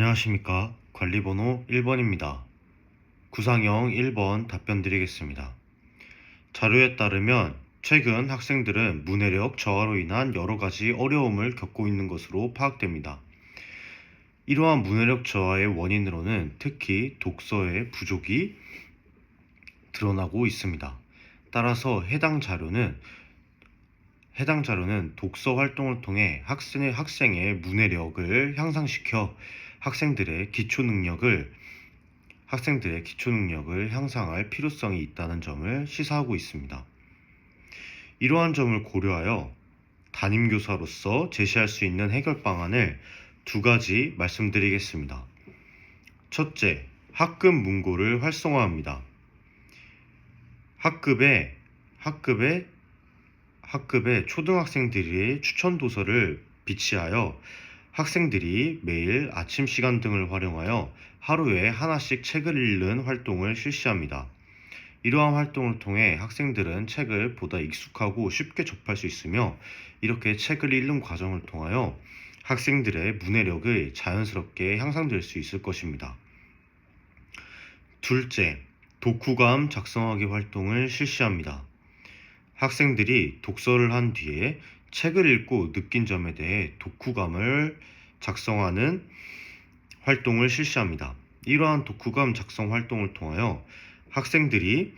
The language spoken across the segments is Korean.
안녕하십니까. 관리번호 1번입니다. 구상형 1번 답변 드리겠습니다. 자료에 따르면 최근 학생들은 문해력 저하로 인한 여러 가지 어려움을 겪고 있는 것으로 파악됩니다. 이러한 문해력 저하의 원인으로는 특히 독서의 부족이 드러나고 있습니다. 따라서 해당 자료는 독서 활동을 통해 학생의 문해력을 향상시켜 학생들의 기초 능력을 향상할 필요성이 있다는 점을 시사하고 있습니다. 이러한 점을 고려하여 담임교사로서 제시할 수 있는 해결 방안을 두 가지 말씀드리겠습니다. 첫째, 학급 문고를 활성화합니다. 학급에 초등학생들의 추천 도서를 비치하여 학생들이 매일 아침 시간 등을 활용하여 하루에 하나씩 책을 읽는 활동을 실시합니다. 이러한 활동을 통해 학생들은 책을 보다 익숙하고 쉽게 접할 수 있으며 이렇게 책을 읽는 과정을 통하여 학생들의 문해력이 자연스럽게 향상될 수 있을 것입니다. 둘째, 독후감 작성하기 활동을 실시합니다. 학생들이 독서를 한 뒤에 책을 읽고 느낀 점에 대해 독후감을 작성하는 활동을 실시합니다. 이러한 독후감 작성 활동을 통하여 학생들이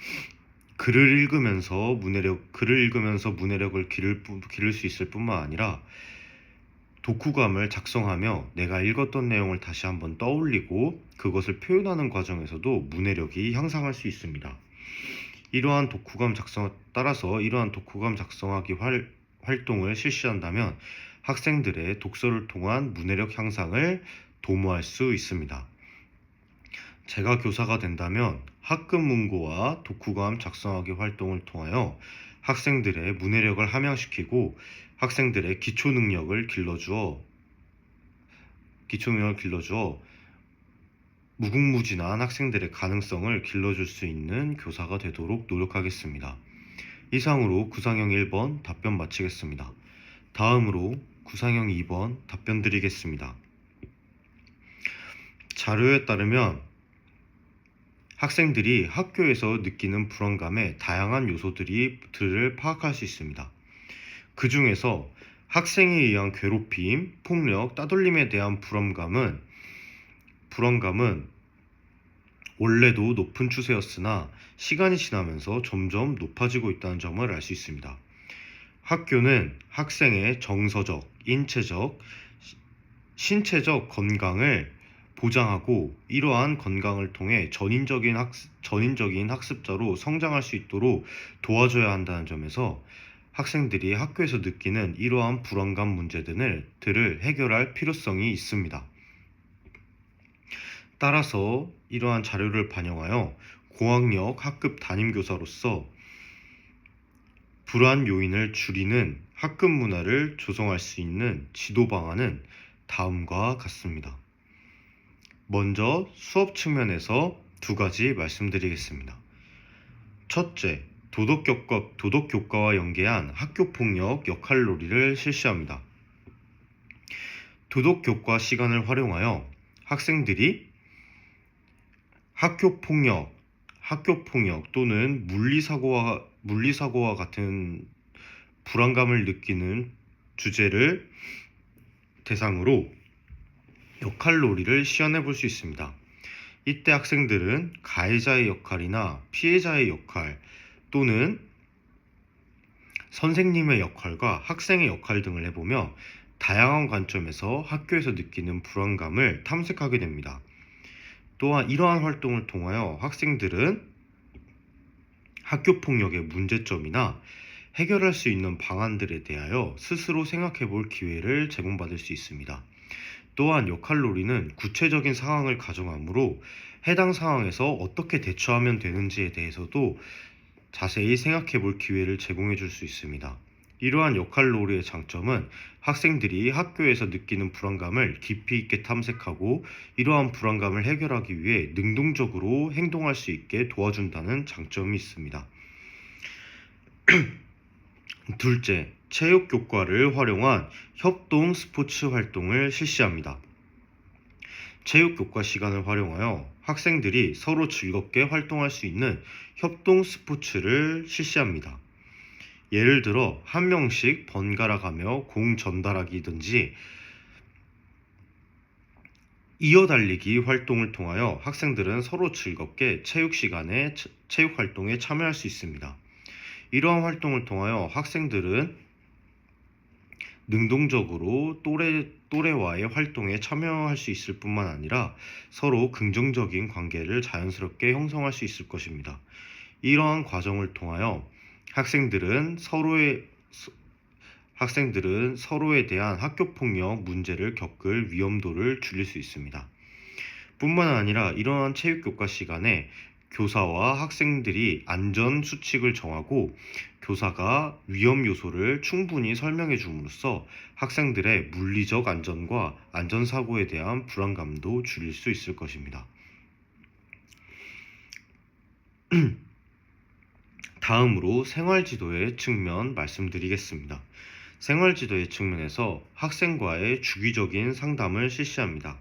글을 읽으면서 문해력을 기를 수 있을 뿐만 아니라 독후감을 작성하며 내가 읽었던 내용을 다시 한번 떠올리고 그것을 표현하는 과정에서도 문해력이 향상할 수 있습니다. 이러한 독후감 작성하기 활동을 실시한다면 학생들의 독서를 통한 문해력 향상을 도모할 수 있습니다. 제가 교사가 된다면 학급 문고와 독후감 작성하기 활동을 통하여 학생들의 문해력을 함양시키고 학생들의 기초 능력을 길러주어 무궁무진한 학생들의 가능성을 길러줄 수 있는 교사가 되도록 노력하겠습니다. 이상으로 구상형 1번 답변 마치겠습니다. 다음으로 구상형 2번 답변 드리겠습니다. 자료에 따르면 학생들이 학교에서 느끼는 불안감의 다양한 요소들을 파악할 수 있습니다. 그 중에서 학생에 의한 괴롭힘, 폭력, 따돌림에 대한 불안감은 원래도 높은 추세였으나 시간이 지나면서 점점 높아지고 있다는 점을 알 수 있습니다. 학교는 학생의 정서적, 인체적, 신체적 건강을 보장하고 이러한 건강을 통해 전인적인 학습자로 성장할 수 있도록 도와줘야 한다는 점에서 학생들이 학교에서 느끼는 이러한 불안감 문제들을 해결할 필요성이 있습니다. 따라서 이러한 자료를 반영하여 고학력 학급 담임교사로서 불안 요인을 줄이는 학급 문화를 조성할 수 있는 지도 방안은 다음과 같습니다. 먼저 수업 측면에서 두 가지 말씀드리겠습니다. 첫째, 도덕교과와 연계한 학교폭력 역할놀이를 실시합니다. 도덕교과 시간을 활용하여 학생들이 학교폭력 또는 물리사고와 같은 불안감을 느끼는 주제를 대상으로 역할놀이를 시연해 볼 수 있습니다. 이때 학생들은 가해자의 역할이나 피해자의 역할 또는 선생님의 역할과 학생의 역할 등을 해보며 다양한 관점에서 학교에서 느끼는 불안감을 탐색하게 됩니다. 또한 이러한 활동을 통하여 학생들은 학교폭력의 문제점이나 해결할 수 있는 방안들에 대하여 스스로 생각해 볼 기회를 제공받을 수 있습니다. 또한 역할놀이는 구체적인 상황을 가정하므로 해당 상황에서 어떻게 대처하면 되는지에 대해서도 자세히 생각해 볼 기회를 제공해 줄 수 있습니다. 이러한 역할놀이의 장점은 학생들이 학교에서 느끼는 불안감을 깊이 있게 탐색하고 이러한 불안감을 해결하기 위해 능동적으로 행동할 수 있게 도와준다는 장점이 있습니다. 둘째, 체육교과를 활용한 협동 스포츠 활동을 실시합니다. 체육 교과 시간을 활용하여 학생들이 서로 즐겁게 활동할 수 있는 협동 스포츠를 실시합니다. 예를 들어 한 명씩 번갈아 가며 공 전달하기든지 이어달리기 활동을 통하여 학생들은 서로 즐겁게 체육 활동에 참여할 수 있습니다. 이러한 활동을 통하여 학생들은 능동적으로 또래와의 활동에 참여할 수 있을 뿐만 아니라 서로 긍정적인 관계를 자연스럽게 형성할 수 있을 것입니다. 이러한 과정을 통하여 학생들은 서로에 대한 학교폭력 문제를 겪을 위험도를 줄일 수 있습니다. 뿐만 아니라 이러한 체육교과 시간에 교사와 학생들이 안전 수칙을 정하고 교사가 위험 요소를 충분히 설명해 줌으로써 학생들의 물리적 안전과 안전사고에 대한 불안감도 줄일 수 있을 것입니다. 다음으로 생활지도의 측면 말씀드리겠습니다. 생활지도의 측면에서 학생과의 주기적인 상담을 실시합니다.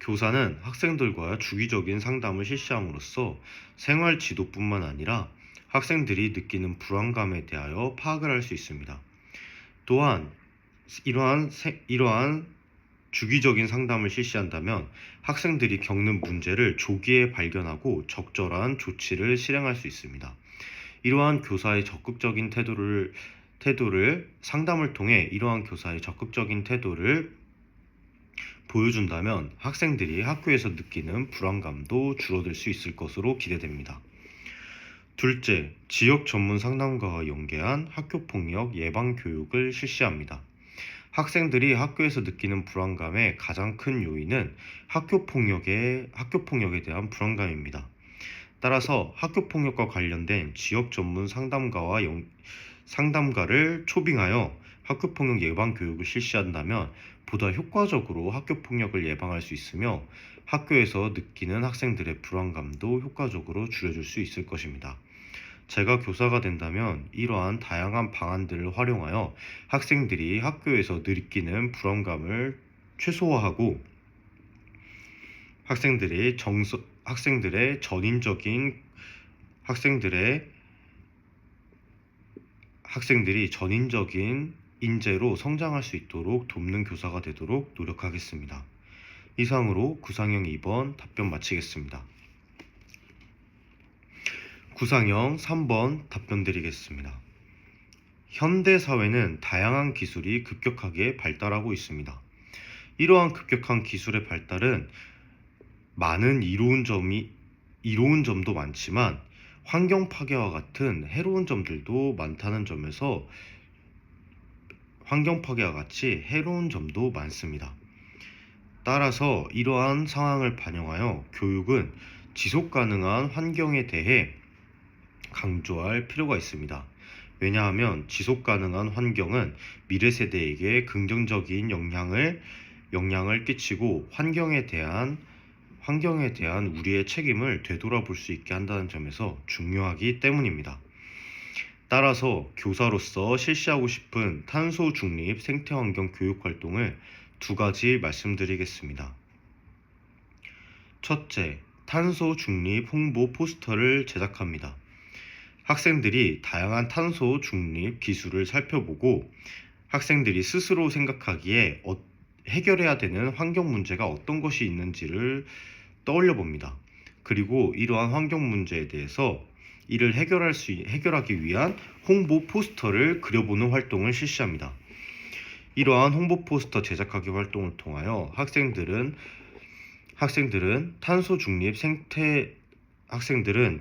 교사는 학생들과 주기적인 상담을 실시함으로써 생활지도뿐만 아니라 학생들이 느끼는 불안감에 대하여 파악을 할 수 있습니다. 또한 이러한 주기적인 상담을 실시한다면 학생들이 겪는 문제를 조기에 발견하고 적절한 조치를 실행할 수 있습니다. 이러한 교사의 적극적인 상담을 통해 이러한 교사의 적극적인 태도를 보여준다면 학생들이 학교에서 느끼는 불안감도 줄어들 수 있을 것으로 기대됩니다. 둘째, 지역 전문 상담가와 연계한 학교폭력 예방 교육을 실시합니다. 학생들이 학교에서 느끼는 불안감의 가장 큰 요인은 학교폭력에 대한 불안감입니다. 따라서 학교폭력과 관련된 지역 전문 상담가를 초빙하여 학교폭력 예방 교육을 실시한다면 보다 효과적으로 학교폭력을 예방할 수 있으며 학교에서 느끼는 학생들의 불안감도 효과적으로 줄여줄 수 있을 것입니다. 제가 교사가 된다면 이러한 다양한 방안들을 활용하여 학생들이 학교에서 느끼는 불안감을 최소화하고 학생들의 전인적인 인재로 성장할 수 있도록 돕는 교사가 되도록 노력하겠습니다. 이상으로 구상형 2번 답변 마치겠습니다. 구상형 3번 답변 드리겠습니다. 현대 사회는 다양한 기술이 급격하게 발달하고 있습니다. 이러한 급격한 기술의 발달은 많은 이로운 점도 많지만 환경 파괴와 같은 해로운 점들도 많다는 점에서 환경 파괴와 같이 해로운 점도 많습니다. 따라서 이러한 상황을 반영하여 교육은 지속 가능한 환경에 대해 강조할 필요가 있습니다. 왜냐하면 지속 가능한 환경은 미래 세대에게 긍정적인 영향을 끼치고 환경에 대한 우리의 책임을 되돌아볼 수 있게 한다는 점에서 중요하기 때문입니다. 따라서 교사로서 실시하고 싶은 탄소 중립 생태환경 교육 활동을 두 가지 말씀드리겠습니다. 첫째, 탄소 중립 홍보 포스터를 제작합니다. 학생들이 다양한 탄소 중립 기술을 살펴보고 학생들이 스스로 생각하기에 해결해야 되는 환경 문제가 어떤 것이 있는지를 떠올려 봅니다. 그리고 이러한 환경 문제에 대해서 이를 해결하기 위한 홍보 포스터를 그려보는 활동을 실시합니다. 이러한 홍보 포스터 제작하기 활동을 통하여 학생들은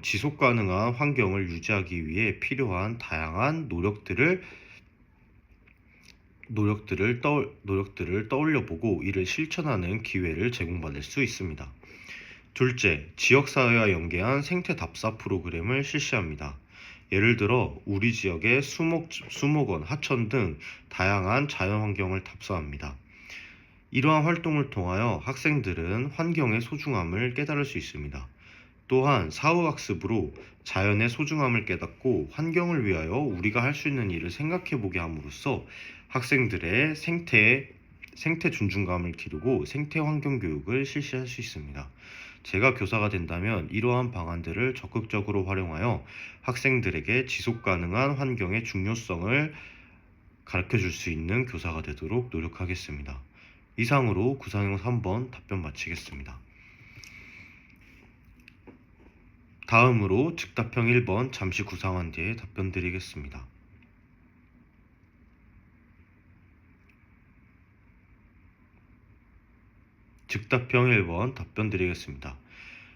지속 가능한 환경을 유지하기 위해 필요한 다양한 노력들을 떠올려 보고 이를 실천하는 기회를 제공받을 수 있습니다. 둘째, 지역사회와 연계한 생태답사 프로그램을 실시합니다. 예를 들어 우리 지역의 수목원, 하천 등 다양한 자연환경을 답사합니다. 이러한 활동을 통하여 학생들은 환경의 소중함을 깨달을 수 있습니다. 또한 사후학습으로 자연의 소중함을 깨닫고 환경을 위하여 우리가 할 수 있는 일을 생각해 보게 함으로써 학생들의 생태 존중감을 기르고 생태 환경 교육을 실시할 수 있습니다. 제가 교사가 된다면 이러한 방안들을 적극적으로 활용하여 학생들에게 지속 가능한 환경의 중요성을 가르쳐 줄 수 있는 교사가 되도록 노력하겠습니다. 이상으로 구상형 3번 답변 마치겠습니다. 다음으로 즉답형 1번 잠시 구상한 뒤에 답변 드리겠습니다. 즉답형 1번 답변 드리겠습니다.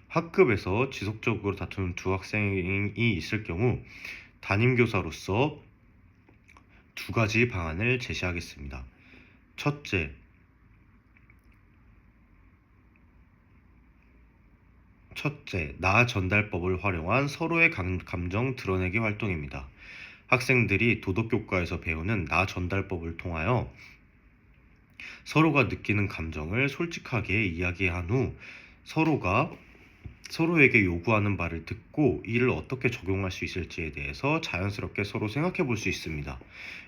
학급에서 지속적으로 다투는 두 학생이 있을 경우 담임교사로서 두 가지 방안을 제시하겠습니다. 첫째, 나 전달법을 활용한 서로의 감정 드러내기 활동입니다. 학생들이 도덕교과에서 배우는 나 전달법을 통하여 서로가 느끼는 감정을 솔직하게 이야기한 후 서로에게 요구하는 말을 듣고 이를 어떻게 적용할 수 있을지에 대해서 자연스럽게 서로 생각해 볼 수 있습니다.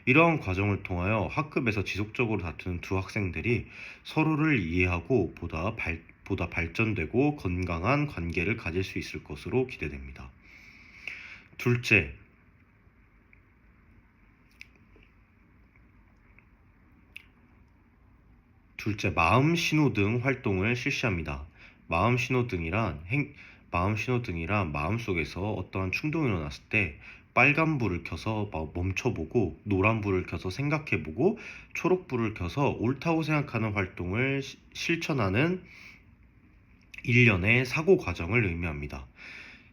이러한 과정을 통하여 학급에서 지속적으로 다투는 두 학생들이 서로를 이해하고 보다 발전되고 건강한 관계를 가질 수 있을 것으로 기대됩니다. 둘째, 마음 신호등 활동을 실시합니다. 마음 신호등이란 마음속에서 어떠한 충동이 일어났을 때 빨간불을 켜서 멈춰보고 노란불을 켜서 생각해보고 초록불을 켜서 옳다고 생각하는 활동을 실천하는 일련의 사고 과정을 의미합니다.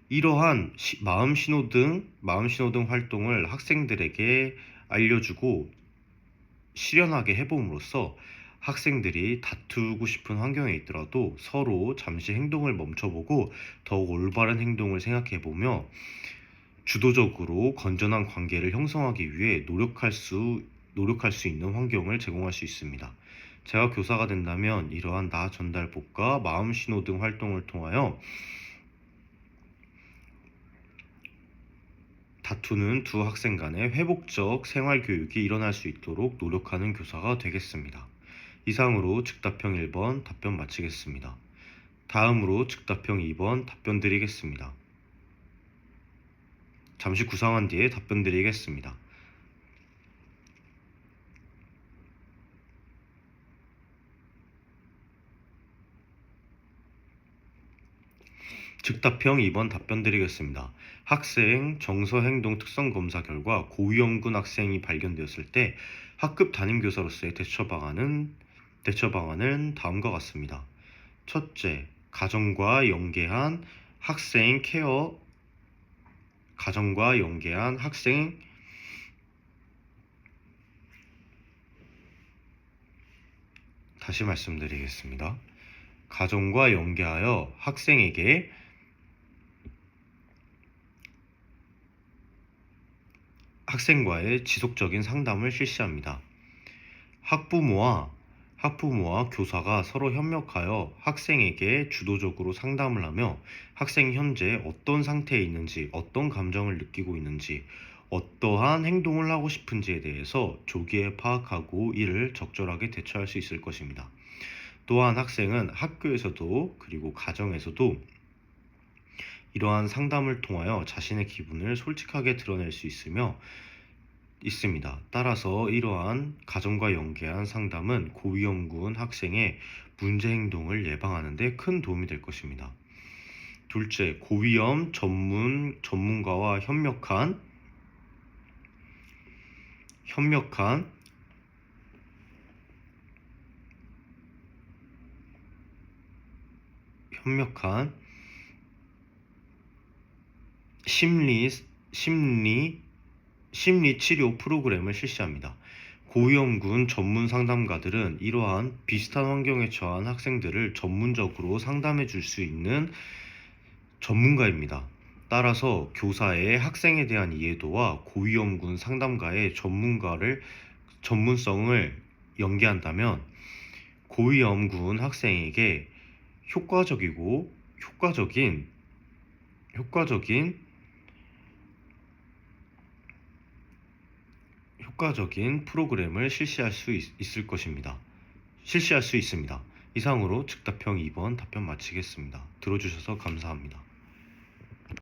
이러한 마음 신호등 활동을 학생들에게 알려주고 실현하게 해봄으로써 학생들이 다투고 싶은 환경에 있더라도 서로 잠시 행동을 멈춰보고 더욱 올바른 행동을 생각해보며 주도적으로 건전한 관계를 형성하기 위해 노력할 수 있는 환경을 제공할 수 있습니다. 제가 교사가 된다면 이러한 나 전달법과 마음 신호등 활동을 통하여 다투는 두 학생 간의 회복적 생활 교육이 일어날 수 있도록 노력하는 교사가 되겠습니다. 이상으로 즉답형 1번 답변 마치겠습니다. 다음으로 즉답형 2번 답변 드리겠습니다. 잠시 구상한 뒤에 답변 드리겠습니다. 즉답형 2번 답변 드리겠습니다. 학생 정서 행동 특성 검사 결과 고위험군 학생이 발견되었을 때 학급 담임교사로서의 대처 방안은 다음과 같습니다. 첫째, 가정과 연계한 학생 다시 말씀드리겠습니다. 가정과 연계하여 학생과의 지속적인 상담을 실시합니다. 학부모와 교사가 서로 협력하여 학생에게 주도적으로 상담을 하며 학생이 현재 어떤 상태에 있는지, 어떤 감정을 느끼고 있는지, 어떠한 행동을 하고 싶은지에 대해서 조기에 파악하고 이를 적절하게 대처할 수 있을 것입니다. 또한 학생은 학교에서도 그리고 가정에서도 이러한 상담을 통하여 자신의 기분을 솔직하게 드러낼 수 있습니다. 따라서 이러한 가정과 연계한 상담은 고위험군 학생의 문제 행동을 예방하는 데 큰 도움이 될 것입니다. 둘째, 고위험 전문가와 협력한 심리 치료 프로그램을 실시합니다. 고위험군 전문 상담가들은 이러한 비슷한 환경에 처한 학생들을 전문적으로 상담해 줄 수 있는 전문가입니다. 따라서 교사의 학생에 대한 이해도와 고위험군 상담가의 전문성을 연계한다면 고위험군 학생에게 효과적인 프로그램을 실시할 수 있을 것입니다. 실시할 수 있습니다. 이상으로 즉답형 2번 답변 마치겠습니다. 들어주셔서 감사합니다.